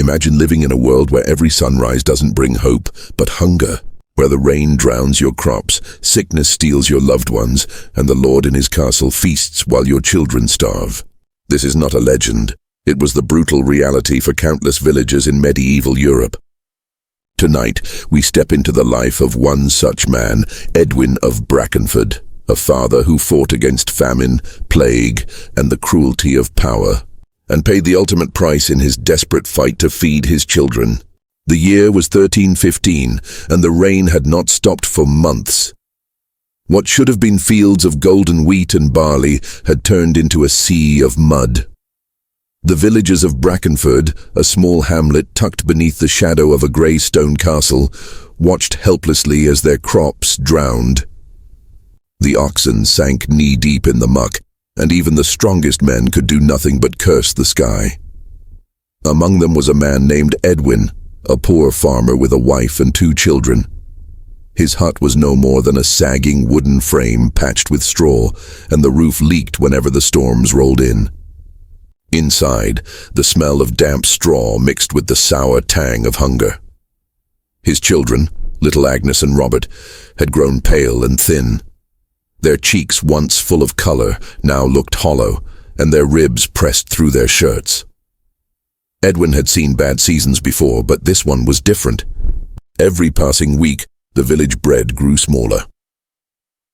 Imagine living in a world where every sunrise doesn't bring hope, but hunger, where the rain drowns your crops, sickness steals your loved ones, and the Lord in his castle feasts while your children starve. This is not a legend. It was the brutal reality for countless villagers in medieval Europe. Tonight, we step into the life of one such man, Edwin of Brackenford, a father who fought against famine, plague, and the cruelty of power, and paid the ultimate price in his desperate fight to feed his children. The year was 1315, and the rain had not stopped for months. What should have been fields of golden wheat and barley had turned into a sea of mud. The villagers of Brackenford, a small hamlet tucked beneath the shadow of a grey stone castle, watched helplessly as their crops drowned. The oxen sank knee-deep in the muck, and even the strongest men could do nothing but curse the sky. Among them was a man named Edwin, a poor farmer with a wife and 2 children. His hut was no more than a sagging wooden frame patched with straw, and the roof leaked whenever the storms rolled in. Inside, the smell of damp straw mixed with the sour tang of hunger. His children, little Agnes and Robert, had grown pale and thin. Their cheeks, once full of color, now looked hollow, and their ribs pressed through their shirts. Edwin had seen bad seasons before, but this one was different. Every passing week, the village bread grew smaller.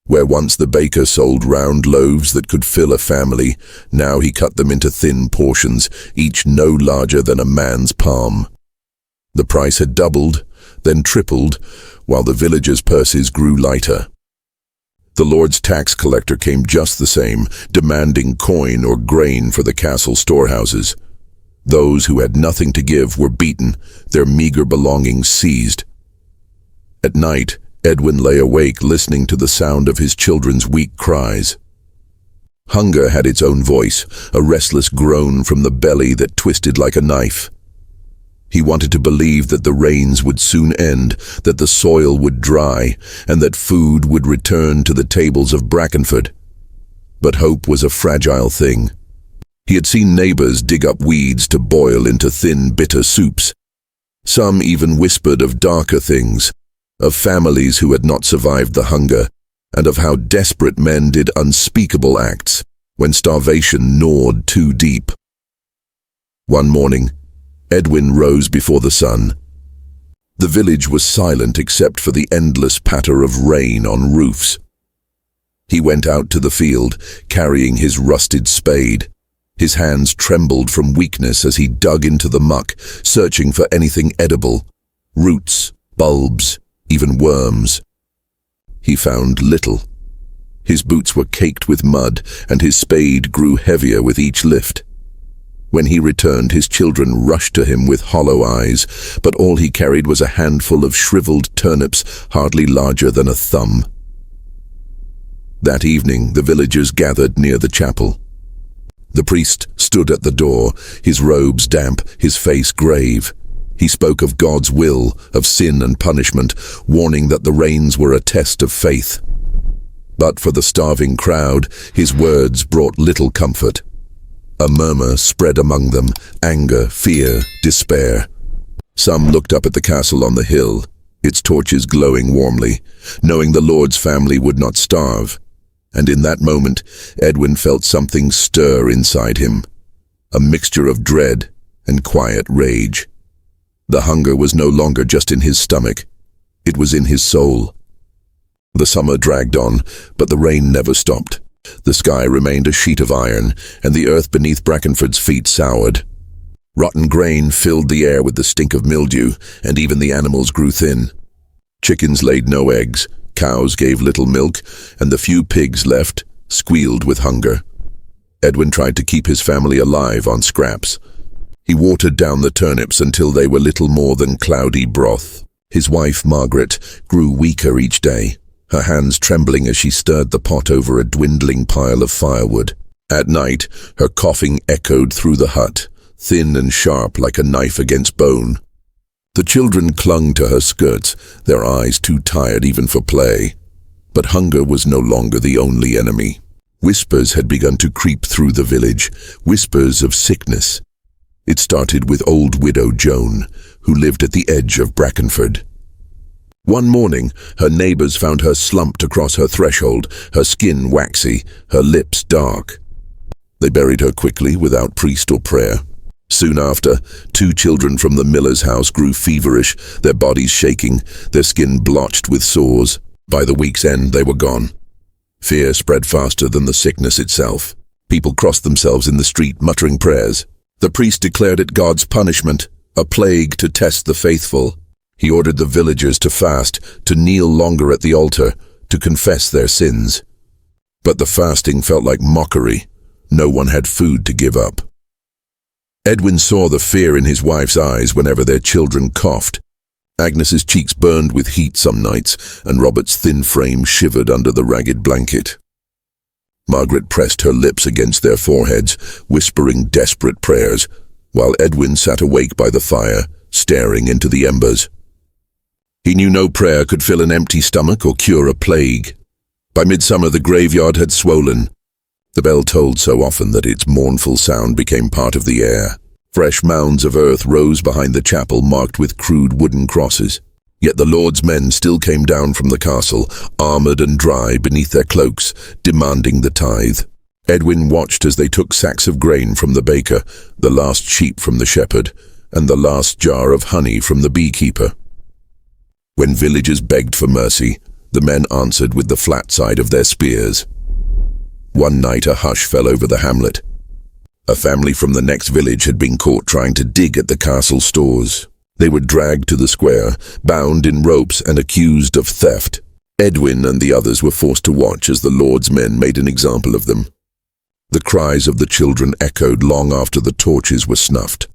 Where once the baker sold round loaves that could fill a family, now he cut them into thin portions, each no larger than a man's palm. The price had doubled, then tripled, while the villagers' purses grew lighter. The Lord's tax collector came just the same, demanding coin or grain for the castle storehouses. Those who had nothing to give were beaten, their meager belongings seized. At night, Edwin lay awake listening to the sound of his children's weak cries. Hunger had its own voice, a restless groan from the belly that twisted like a knife. He wanted to believe that the rains would soon end, that the soil would dry, and that food would return to the tables of Brackenford. But hope was a fragile thing. He had seen neighbors dig up weeds to boil into thin, bitter soups. Some even whispered of darker things, of families who had not survived the hunger, and of how desperate men did unspeakable acts when starvation gnawed too deep. One morning, Edwin rose before the sun. The village was silent except for the endless patter of rain on roofs. He went out to the field, carrying his rusted spade. His hands trembled from weakness as he dug into the muck, searching for anything edible, roots, bulbs, even worms. He found little. His boots were caked with mud, and his spade grew heavier with each lift. When he returned, his children rushed to him with hollow eyes, but all he carried was a handful of shriveled turnips hardly larger than a thumb. That evening, the villagers gathered near the chapel. The priest stood at the door, his robes damp, his face grave. He spoke of God's will, of sin and punishment, warning that the rains were a test of faith. But for the starving crowd, his words brought little comfort. A murmur spread among them, anger, fear, despair. Some looked up at the castle on the hill, its torches glowing warmly, knowing the Lord's family would not starve. And in that moment, Edwin felt something stir inside him, a mixture of dread and quiet rage. The hunger was no longer just in his stomach, it was in his soul. The summer dragged on, but the rain never stopped. The sky remained a sheet of iron, and the earth beneath Brackenford's feet soured. Rotten grain filled the air with the stink of mildew, and even the animals grew thin. Chickens laid no eggs, cows gave little milk, and the few pigs left squealed with hunger. Edwin tried to keep his family alive on scraps. He watered down the turnips until they were little more than cloudy broth. His wife, Margaret, grew weaker each day, her hands trembling as she stirred the pot over a dwindling pile of firewood. At night, her coughing echoed through the hut, thin and sharp like a knife against bone. The children clung to her skirts, their eyes too tired even for play. But hunger was no longer the only enemy. Whispers had begun to creep through the village, whispers of sickness. It started with old widow Joan, who lived at the edge of Brackenford. One morning, her neighbors found her slumped across her threshold, her skin waxy, her lips dark. They buried her quickly without priest or prayer. Soon after, 2 children from the miller's house grew feverish, their bodies shaking, their skin blotched with sores. By the week's end, they were gone. Fear spread faster than the sickness itself. People crossed themselves in the street, muttering prayers. The priest declared it God's punishment, a plague to test the faithful. He ordered the villagers to fast, to kneel longer at the altar, to confess their sins. But the fasting felt like mockery. No one had food to give up. Edwin saw the fear in his wife's eyes whenever their children coughed. Agnes's cheeks burned with heat some nights, and Robert's thin frame shivered under the ragged blanket. Margaret pressed her lips against their foreheads, whispering desperate prayers, while Edwin sat awake by the fire, staring into the embers. He knew no prayer could fill an empty stomach or cure a plague. By midsummer the graveyard had swollen. The bell tolled so often that its mournful sound became part of the air. Fresh mounds of earth rose behind the chapel marked with crude wooden crosses. Yet the Lord's men still came down from the castle, armored and dry beneath their cloaks, demanding the tithe. Edwin watched as they took sacks of grain from the baker, the last sheep from the shepherd, and the last jar of honey from the beekeeper. When villagers begged for mercy, the men answered with the flat side of their spears. One night a hush fell over the hamlet. A family from the next village had been caught trying to dig at the castle stores. They were dragged to the square, bound in ropes and accused of theft. Edwin and the others were forced to watch as the Lord's men made an example of them. The cries of the children echoed long after the torches were snuffed.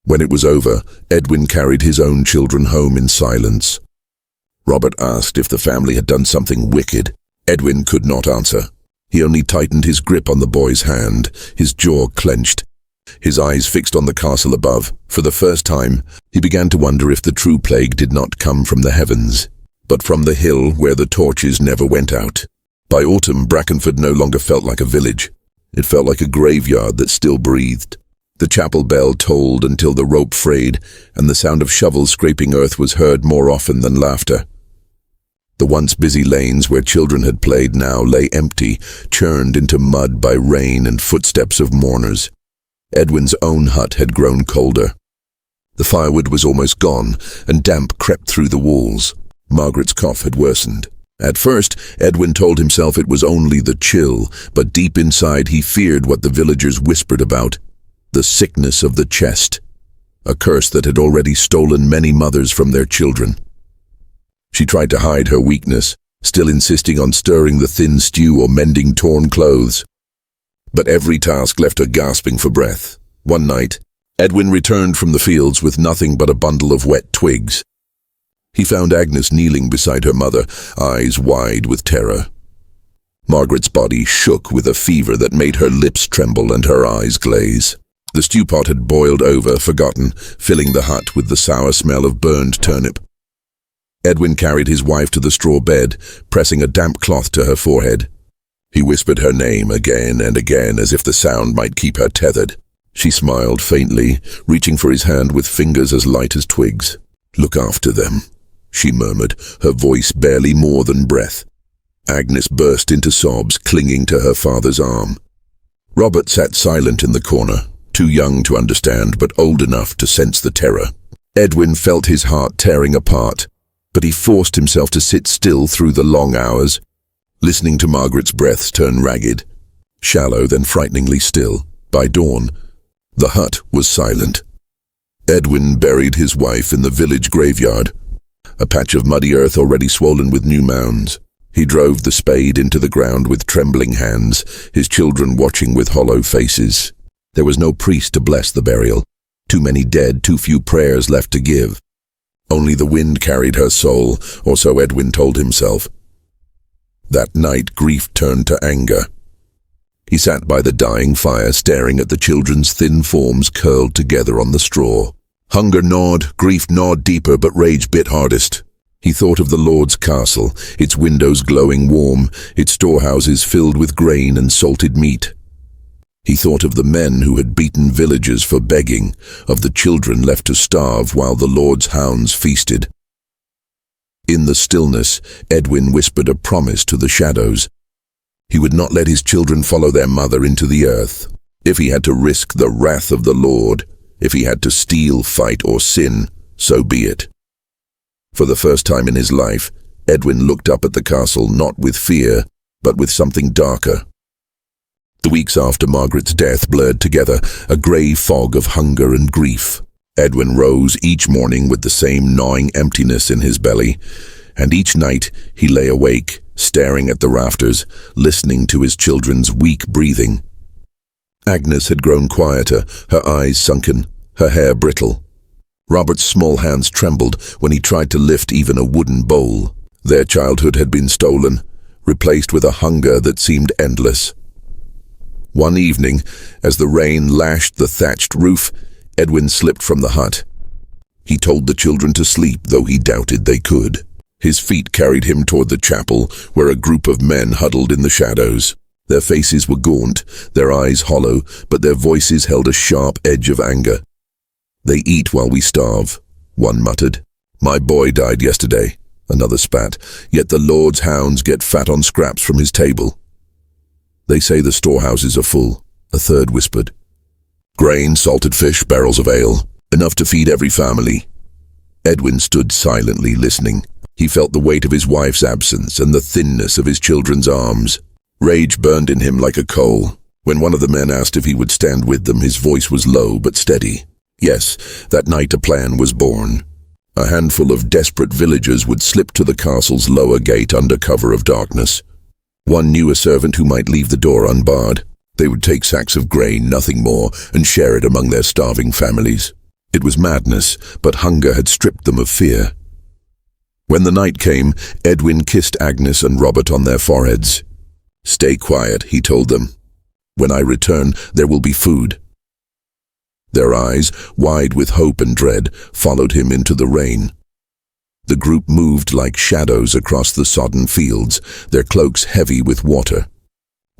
When it was over, Edwin carried his own children home in silence. Robert asked if the family had done something wicked. Edwin could not answer. He only tightened his grip on the boy's hand, his jaw clenched, his eyes fixed on the castle above. For the first time, he began to wonder if the true plague did not come from the heavens, but from the hill where the torches never went out. By autumn, Brackenford no longer felt like a village. It felt like a graveyard that still breathed. The chapel bell tolled until the rope frayed, and the sound of shovels scraping earth was heard more often than laughter. The once busy lanes where children had played now lay empty, churned into mud by rain and footsteps of mourners. Edwin's own hut had grown colder. The firewood was almost gone, and damp crept through the walls. Margaret's cough had worsened. At first, Edwin told himself it was only the chill, but deep inside he feared what the villagers whispered about: the sickness of the chest, a curse that had already stolen many mothers from their children. She tried to hide her weakness, still insisting on stirring the thin stew or mending torn clothes. But every task left her gasping for breath. One night, Edwin returned from the fields with nothing but a bundle of wet twigs. He found Agnes kneeling beside her mother, eyes wide with terror. Margaret's body shook with a fever that made her lips tremble and her eyes glaze. The stew pot had boiled over, forgotten, filling the hut with the sour smell of burned turnip. Edwin carried his wife to the straw bed, pressing a damp cloth to her forehead. He whispered her name again and again as if the sound might keep her tethered. She smiled faintly, reaching for his hand with fingers as light as twigs. "Look after them," she murmured, her voice barely more than breath. Agnes burst into sobs, clinging to her father's arm. Robert sat silent in the corner, too young to understand but old enough to sense the terror. Edwin felt his heart tearing apart, but he forced himself to sit still through the long hours, listening to Margaret's breaths turn ragged, shallow then frighteningly still. By dawn, the hut was silent. Edwin buried his wife in the village graveyard, a patch of muddy earth already swollen with new mounds. He drove the spade into the ground with trembling hands, his children watching with hollow faces. There was no priest to bless the burial. Too many dead, too few prayers left to give. Only the wind carried her soul, or so Edwin told himself. That night, grief turned to anger. He sat by the dying fire, staring at the children's thin forms curled together on the straw. Hunger gnawed, grief gnawed deeper, but rage bit hardest. He thought of the Lord's castle, its windows glowing warm, its storehouses filled with grain and salted meat. He thought of the men who had beaten villagers for begging, of the children left to starve while the Lord's hounds feasted. In the stillness, Edwin whispered a promise to the shadows. He would not let his children follow their mother into the earth. If he had to risk the wrath of the Lord, if he had to steal, fight, or sin, so be it. For the first time in his life, Edwin looked up at the castle not with fear, but with something darker. The weeks after Margaret's death blurred together, a grey fog of hunger and grief. Edwin rose each morning with the same gnawing emptiness in his belly, and each night he lay awake, staring at the rafters, listening to his children's weak breathing. Agnes had grown quieter, her eyes sunken, her hair brittle. Robert's small hands trembled when he tried to lift even a wooden bowl. Their childhood had been stolen, replaced with a hunger that seemed endless. One evening, as the rain lashed the thatched roof, Edwin slipped from the hut. He told the children to sleep, though he doubted they could. His feet carried him toward the chapel, where a group of men huddled in the shadows. Their faces were gaunt, their eyes hollow, but their voices held a sharp edge of anger. "They eat while we starve," one muttered. "My boy died yesterday," another spat, "yet the Lord's hounds get fat on scraps from his table." "They say the storehouses are full," a third whispered. "Grain, salted fish, barrels of ale, enough to feed every family." Edwin stood silently listening. He felt the weight of his wife's absence and the thinness of his children's arms. Rage burned in him like a coal. When one of the men asked if he would stand with them, his voice was low but steady. Yes, that night a plan was born. A handful of desperate villagers would slip to the castle's lower gate under cover of darkness. One knew a servant who might leave the door unbarred. They would take sacks of grain, nothing more, and share it among their starving families. It was madness, but hunger had stripped them of fear. When the night came, Edwin kissed Agnes and Robert on their foreheads. "Stay quiet," he told them. "When I return, there will be food." Their eyes, wide with hope and dread, followed him into the rain. The group moved like shadows across the sodden fields, their cloaks heavy with water.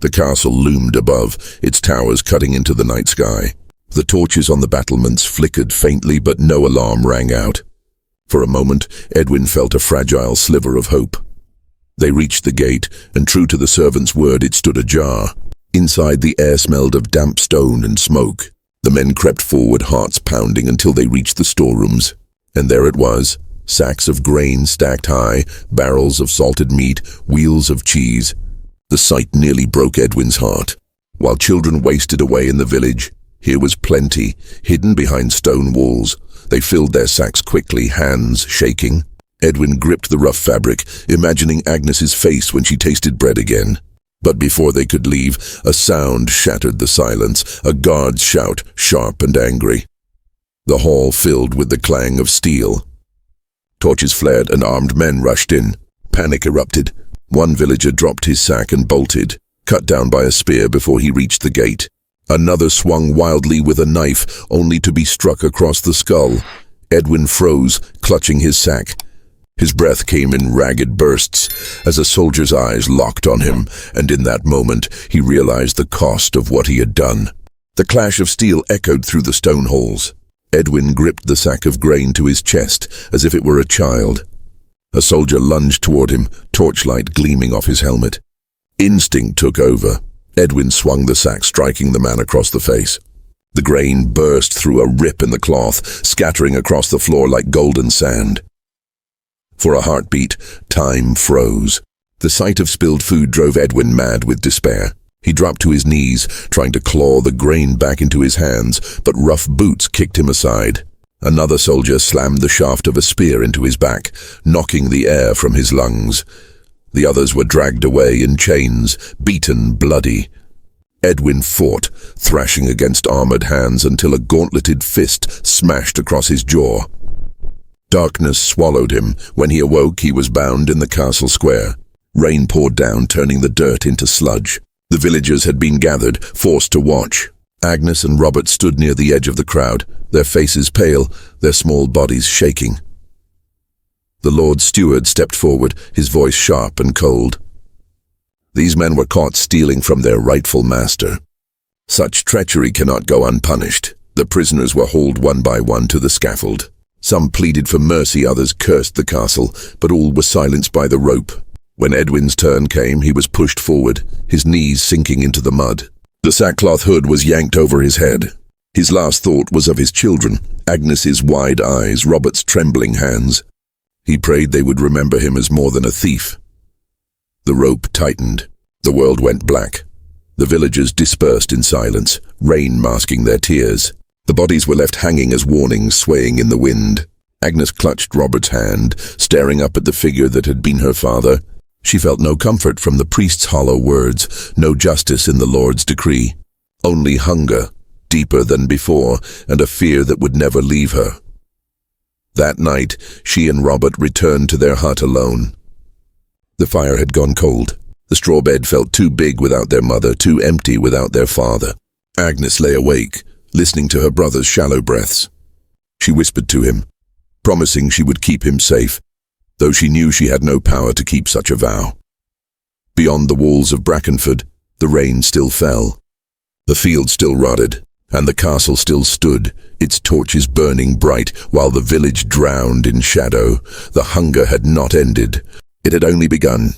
The castle loomed above, its towers cutting into the night sky. The torches on the battlements flickered faintly, but no alarm rang out. For a moment, Edwin felt a fragile sliver of hope. They reached the gate, and true to the servant's word, it stood ajar. Inside, the air smelled of damp stone and smoke. The men crept forward, hearts pounding, until they reached the storerooms. And there it was, sacks of grain stacked high, barrels of salted meat, wheels of cheese. The sight nearly broke Edwin's heart. While children wasted away in the village, here was plenty, hidden behind stone walls. They filled their sacks quickly, hands shaking. Edwin gripped the rough fabric, imagining Agnes's face when she tasted bread again. But before they could leave, a sound shattered the silence, a guard's shout, sharp and angry. The hall filled with the clang of steel. Torches flared and armed men rushed in. Panic erupted. One villager dropped his sack and bolted, cut down by a spear before he reached the gate. Another swung wildly with a knife, only to be struck across the skull. Edwin froze, clutching his sack. His breath came in ragged bursts as a soldier's eyes locked on him, and in that moment he realized the cost of what he had done. The clash of steel echoed through the stone halls. Edwin gripped the sack of grain to his chest as if it were a child. A soldier lunged toward him, torchlight gleaming off his helmet. Instinct took over. Edwin swung the sack, striking the man across the face. The grain burst through a rip in the cloth, scattering across the floor like golden sand. For a heartbeat, time froze. The sight of spilled food drove Edwin mad with despair. He dropped to his knees, trying to claw the grain back into his hands, but rough boots kicked him aside. Another soldier slammed the shaft of a spear into his back, knocking the air from his lungs. The others were dragged away in chains, beaten, bloody. Edwin fought, thrashing against armored hands until a gauntleted fist smashed across his jaw. Darkness swallowed him. When he awoke, he was bound in the castle square. Rain poured down, turning the dirt into sludge. The villagers had been gathered, forced to watch. Agnes and Robert stood near the edge of the crowd, their faces pale, their small bodies shaking. The Lord Steward stepped forward, his voice sharp and cold. These men were caught stealing from their rightful master. Such treachery cannot go unpunished. The prisoners were hauled one by one to the scaffold. Some pleaded for mercy, others cursed the castle, but all were silenced by the rope. When Edwin's turn came, he was pushed forward, his knees sinking into the mud. The sackcloth hood was yanked over his head. His last thought was of his children, Agnes's wide eyes, Robert's trembling hands. He prayed they would remember him as more than a thief. The rope tightened. The world went black. The villagers dispersed in silence, rain masking their tears. The bodies were left hanging as warnings, swaying in the wind. Agnes clutched Robert's hand, staring up at the figure that had been her father. She felt no comfort from the priest's hollow words, no justice in the Lord's decree. Only hunger, deeper than before, and a fear that would never leave her. That night, she and Robert returned to their hut alone. The fire had gone cold. The straw bed felt too big without their mother, too empty without their father. Agnes lay awake, listening to her brother's shallow breaths. She whispered to him, promising she would keep him safe, though she knew she had no power to keep such a vow. Beyond the walls of Brackenford, the rain still fell. The field still rotted, and the castle still stood, its torches burning bright, while the village drowned in shadow. The hunger had not ended. It had only begun.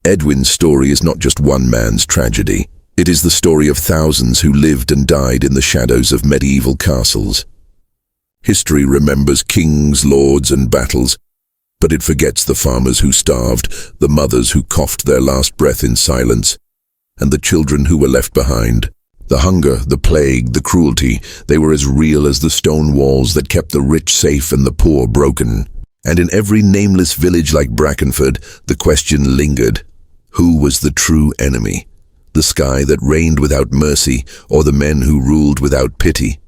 Edwin's story is not just one man's tragedy. It is the story of thousands who lived and died in the shadows of medieval castles. History remembers kings, lords, and battles, but it forgets the farmers who starved, the mothers who coughed their last breath in silence, and the children who were left behind. The hunger, the plague, the cruelty, they were as real as the stone walls that kept the rich safe and the poor broken. And in every nameless village like Brackenford, the question lingered. Who was the true enemy? The sky that rained without mercy, or the men who ruled without pity?